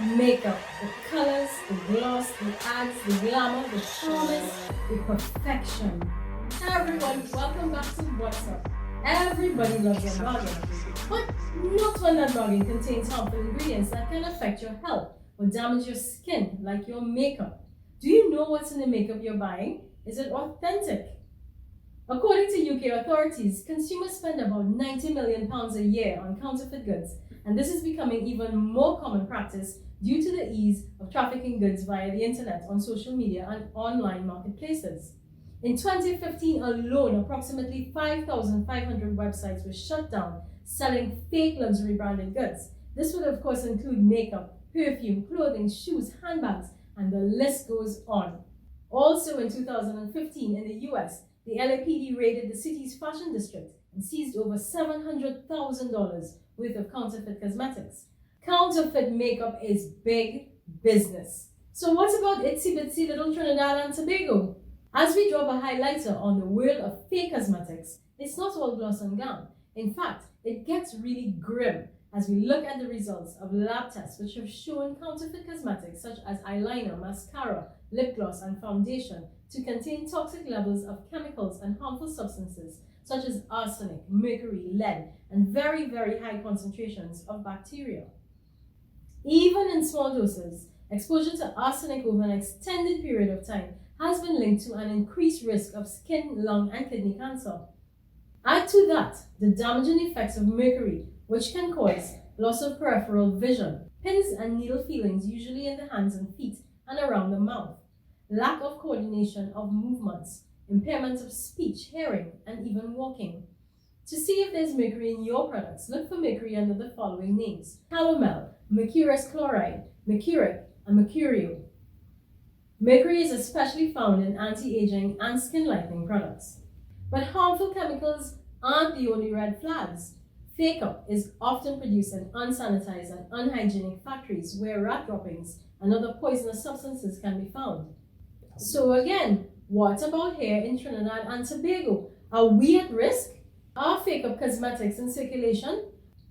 Makeup, the colors, the gloss, the ads, the glamour, the promise, the perfection. Hi everyone, welcome back to wzUP. Everybody loves a bargain, but not when that bargain contains harmful ingredients that can affect your health or damage your skin, like your makeup. Do you know what's in the makeup you're buying? Is it authentic? According to UK authorities, consumers spend about £90 million a year on counterfeit goods, and this is becoming even more common practice due to the ease of trafficking goods via the internet on social media and online marketplaces. In 2015 alone, approximately 5,500 websites were shut down selling fake luxury branded goods. This would of course include makeup, perfume, clothing, shoes, handbags, and the list goes on. Also in 2015 in the US, the LAPD raided the city's fashion district and seized over $700,000 worth of counterfeit cosmetics. Counterfeit makeup is big business. So what about itsy bitsy little Trinidad and Tobago? As we drop a highlighter on the world of fake cosmetics, it's not all gloss and glam. In fact, it gets really grim as we look at the results of lab tests which have shown counterfeit cosmetics such as eyeliner, mascara, lip gloss, and foundation to contain toxic levels of chemicals and harmful substances such as arsenic, mercury, lead, and very, very high concentrations of bacteria. Even in small doses, exposure to arsenic over an extended period of time has been linked to an increased risk of skin, lung, and kidney cancer. Add to that the damaging effects of mercury, which can cause loss of peripheral vision, pins and needle feelings usually in the hands and feet and around the mouth, lack of coordination of movements, impairment of speech, hearing, and even walking. To see if there's mercury in your products, look for mercury under the following names: calomel, mercurous chloride, mercuric, and mercurial. Mercury is especially found in anti-aging and skin lightening products. But harmful chemicals aren't the only red flags. Fake-up is often produced in unsanitized and unhygienic factories where rat droppings and other poisonous substances can be found. So again, what about here in Trinidad and Tobago? Are we at risk? Are fake-up cosmetics in circulation?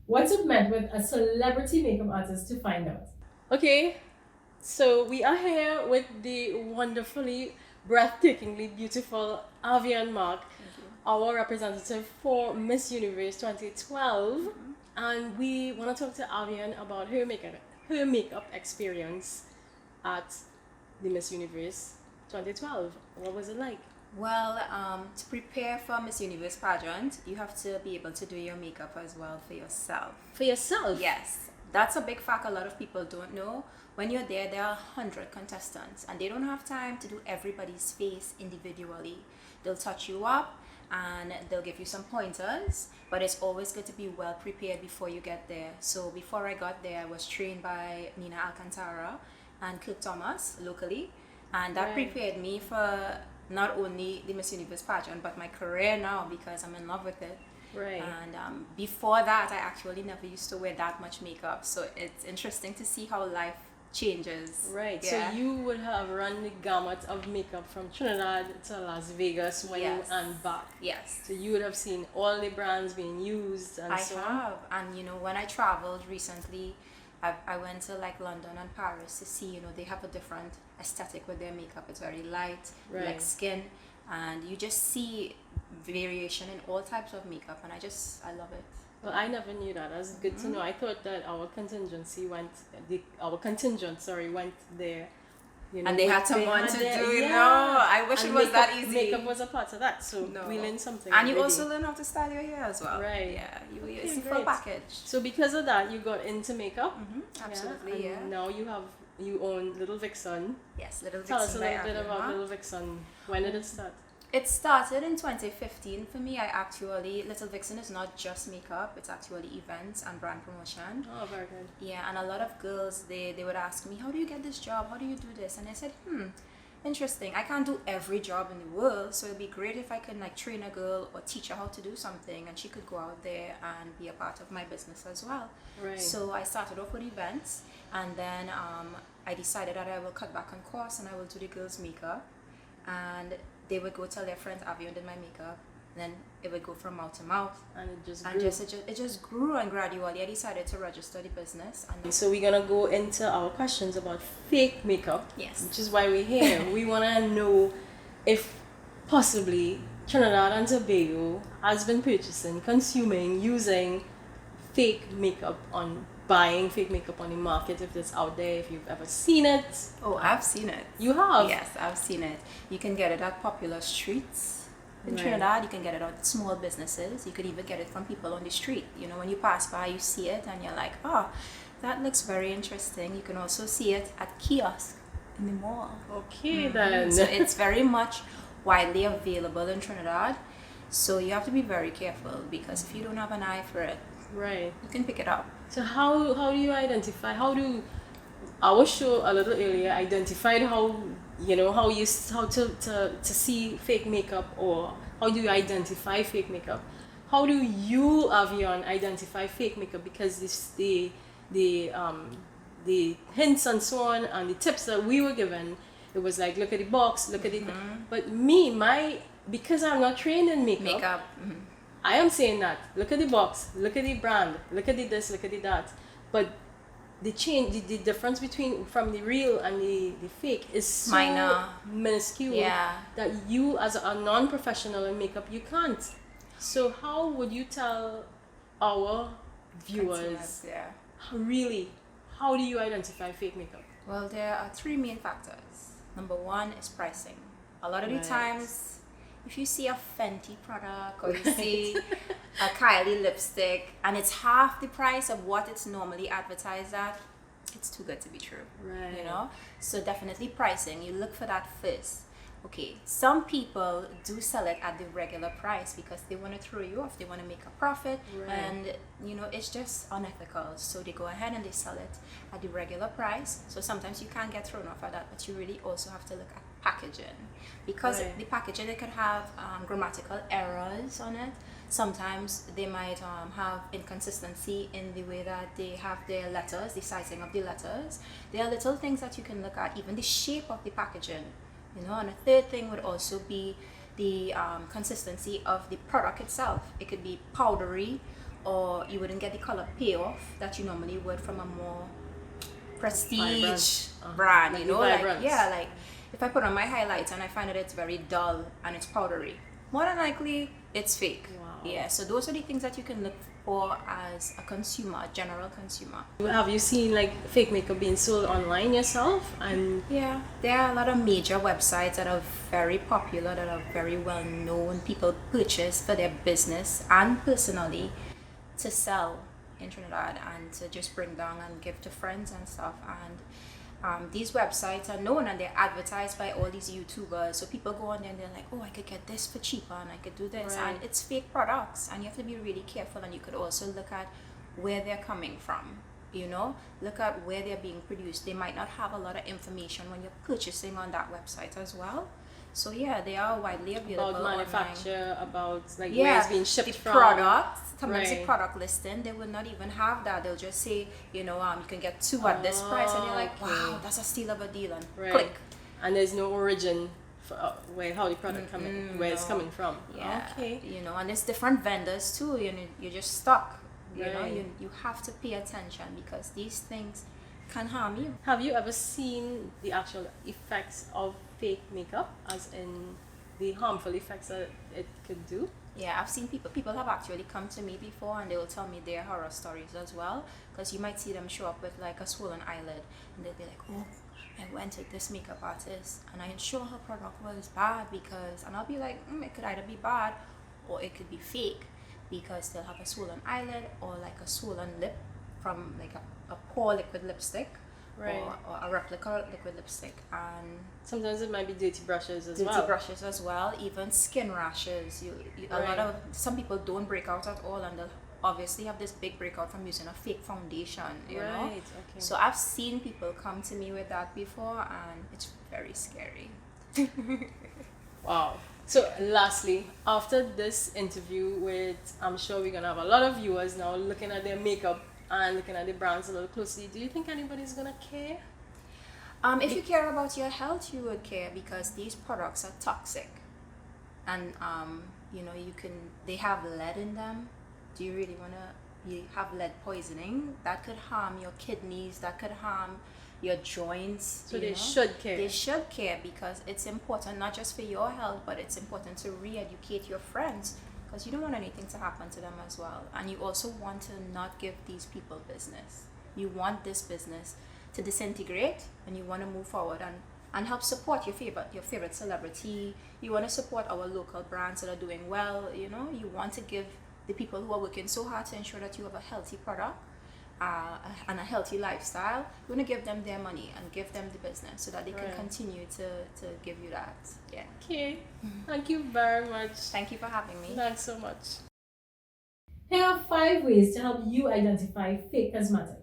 wzUP met with a celebrity makeup artist to find out. Okay, so we are here with the wonderfully, breathtakingly beautiful Avionne Mark, our representative for Miss Universe 2012, and we want to talk to Avionne about her makeup experience at the Miss Universe 2012. What was it like? Well, to prepare for Miss Universe pageant, you have to be able to do your makeup as well for yourself. For yourself? Yes, that's a big fact a lot of people don't know. When you're there are 100 contestants and they don't have time to do everybody's face individually. They'll touch you up and they'll give you some pointers, but it's always good to be well prepared before you get there. So before I got there, I was trained by Nina Alcantara and Kirk Thomas locally, and that prepared me for not only the Miss Universe pageant but my career now, because I'm in love with it. Right. And before that, I actually never used to wear that much makeup, so it's interesting to see how life changes. Right. Yeah. So you would have run the gamut of makeup from Trinidad to Las Vegas and back. Yes. So you would have seen all the brands being used and I so on. have, and when I traveled recently, I went to like London and Paris to see, they have a different aesthetic with their makeup. It's very light, like skin, and you just see variation in all types of makeup, and I love it. Well, I never knew that. That's good to know. I thought that our contingent went there. And they had someone to do it. No, I wish it was that easy. Makeup was a part of that, so we learned something. And you also learn how to style your hair as well. Right. Yeah, it's the full package. So because of that, you got into makeup. Absolutely, and now you own Lil Vixen. Yes, Lil Vixen. Tell us a little bit about Lil Vixen. When did it start? It started in 2015 for me. Little Vixen is not just makeup, it's actually events and brand promotion. Oh, very good. Yeah, and a lot of girls, they would ask me, how do you get this job? How do you do this? And I said, interesting. I can't do every job in the world, so it'd be great if I could like train a girl or teach her how to do something, and she could go out there and be a part of my business as well. Right. So I started off with events, and then I decided that I will cut back on costs and I will do the girls' makeup. And they would go tell their friends Avionne did my makeup, then it would go from mouth to mouth, And it just and grew. it just grew, and gradually I decided to register the business. And So we're gonna go into our questions about fake makeup. Yes. Which is why we're here. We wanna know if possibly Trinidad and Tobago has been purchasing, consuming, using fake makeup on buying fake makeup on the market, if it's out there, if you've ever seen it. oh, I've seen it. You have? Yes, I've seen it. You can get it at popular streets in Right. Trinidad. You can get it at small businesses. You could even get it from people on the street. You know, when you pass by, you see it and you're like, oh, that looks very interesting. You can also see it at kiosks in the mall. Okay then. So it's very much widely available in Trinidad. So you have to be very careful, because if you don't have an eye for it, Right. you can pick it up. So how do you identify? How do our show a little earlier identified how to see fake makeup, or how do you identify fake makeup? How do you, Avionne, identify fake makeup? Because the hints and so on and the tips that we were given, it was like, look at the box, look at it. But because I'm not trained in makeup. I am saying that, look at the box, look at the brand, look at the this, look at the that. But the difference between from the real and the fake is so Minor. minuscule, Yeah. that you as a non-professional in makeup, you can't. So how would you tell our viewers, Consumers, yeah. really, how do you identify fake makeup? Well, there are three main factors. Number one is pricing. A lot of the Right. times, if you see a Fenty product, or you see a Kylie lipstick, and it's half the price of what it's normally advertised at, it's too good to be true. Right. You know? So definitely pricing. You look for that first. Okay, some people do sell it at the regular price because they want to throw you off. They want to make a profit, Right. and you know, it's just unethical. So they go ahead and they sell it at the regular price. So sometimes you can't get thrown off at that, but you really also have to look at packaging, because Right. the packaging, they could have grammatical errors on it. Sometimes they might have inconsistency in the way that they have their letters, the sizing of the letters. There are little things that you can look at, even the shape of the packaging. You know, and a third thing would also be the consistency of the product itself. It could be powdery, or you wouldn't get the color payoff that you normally would from a more prestige brand. Like You know, the like vibrance. like if I put on my highlights and I find that it's very dull and it's powdery, more than likely it's fake. Wow. Yeah, so those are the things that you can look for as a consumer, a general consumer. Have you seen like fake makeup being sold online yourself? And Yeah, there are a lot of major websites that are very popular, that are very well known. People purchase for their business and personally to sell in Trinidad, and to just bring down and give to friends and stuff. And these websites are known, and they're advertised by all these YouTubers. So people go on there and they're like, oh, I could get this for cheaper, and I could do this. Right. And it's fake products, and you have to be really careful. And you could also look at where they're coming from. You know, look at where they're being produced. They might not have a lot of information when you're purchasing on that website as well. So yeah, they are widely available about manufacture, about like online. where Yeah, it's being shipped the from. product. Sometimes the Right. product listing, they will not even have that. They'll just say, you know, you can get two at this price, and you're like, Okay. wow, that's a steal of a deal, and Right. click. And there's no origin for how the product where it's no. coming from. Yeah. Okay. You know, and there's different vendors too. You know, you're just stuck. You know, Right. you have to pay attention, because these things can harm you. Have you ever seen the actual effects of fake makeup, as in the harmful effects that it could do? Yeah, I've seen people have actually come to me before, and they will tell me their horror stories as well, because you might see them show up with like a swollen eyelid, and they'll be like, oh, I went to this makeup artist and I am sure her product was bad, because, and I'll be like, it could either be bad or it could be fake, because they'll have a swollen eyelid or like a swollen lip from like a poor liquid lipstick. Right. Or a replica liquid lipstick, and Sometimes it might be dirty brushes as dirty well. brushes as well, even skin rashes. A lot of some people don't break out at all, and they'll obviously have this big breakout from using a fake foundation. You know, Right. Okay. so I've seen people come to me with that before, and it's very scary. Wow. So lastly, after this interview with, I'm sure we're gonna have a lot of viewers now looking at their makeup and looking at the brands a little closely. Do you think anybody's gonna care? If you care about your health, you would care, because these products are toxic, and you know, they have lead in them. Do you really want to, you have lead poisoning? That could harm your kidneys, that could harm your joints. So they should care. They should care, because it's important not just for your health, but it's important to re-educate your friends, because you don't want anything to happen to them as well. And you also want to not give these people business. You want this business to disintegrate, and you want to move forward and help support your favorite celebrity. You want to support our local brands that are doing well. You know, you want to give the people who are working so hard to ensure that you have a healthy product and a healthy lifestyle. You want to give them their money and give them the business so that they can continue to give you that. Yeah. Okay. Thank you very much. Thank you for having me. Thanks so much. Here are 5 ways to help you identify fake cosmetics.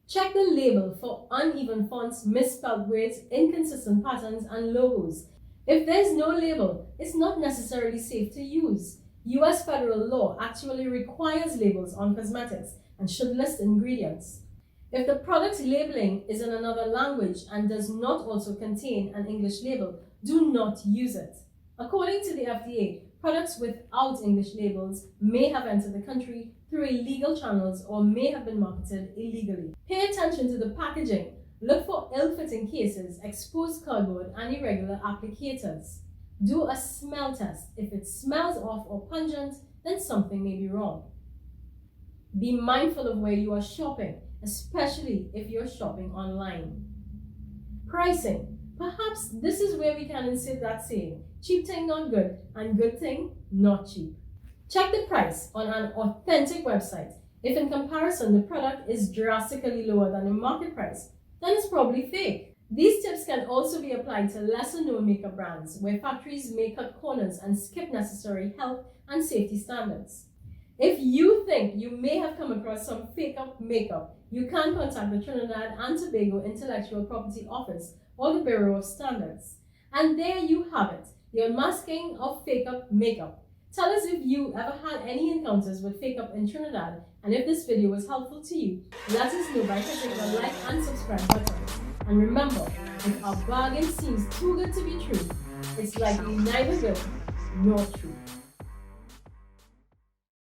Check the label for uneven fonts, misspelled words, inconsistent patterns, and logos. If there's no label, it's not necessarily safe to use. US federal law actually requires labels on cosmetics and should list ingredients. If the product labeling is in another language and does not also contain an English label, do not use it. According to the FDA, products without English labels may have entered the country through illegal channels or may have been marketed illegally. Pay attention to the packaging. Look for ill-fitting cases, exposed cardboard, and irregular applicators. Do a smell test. If it smells off or pungent, then something may be wrong. Be mindful of where you are shopping, especially if you're shopping online. Pricing. Perhaps this is where we can insert that saying, cheap thing not good, and good thing not cheap. Check the price on an authentic website. If in comparison the product is drastically lower than the market price, then it's probably fake. These tips can also be applied to lesser known makeup brands where factories may cut corners and skip necessary health and safety standards. If you think you may have come across some fake up makeup, you can contact the Trinidad and Tobago Intellectual Property Office or the Bureau of Standards. And there you have it, the unmasking of fake up makeup. Tell us if you ever had any encounters with fake up in Trinidad, and if this video was helpful to you, let us know by clicking the like and subscribe buttons. And remember, if a bargain seems too good to be true, it's likely neither good nor true.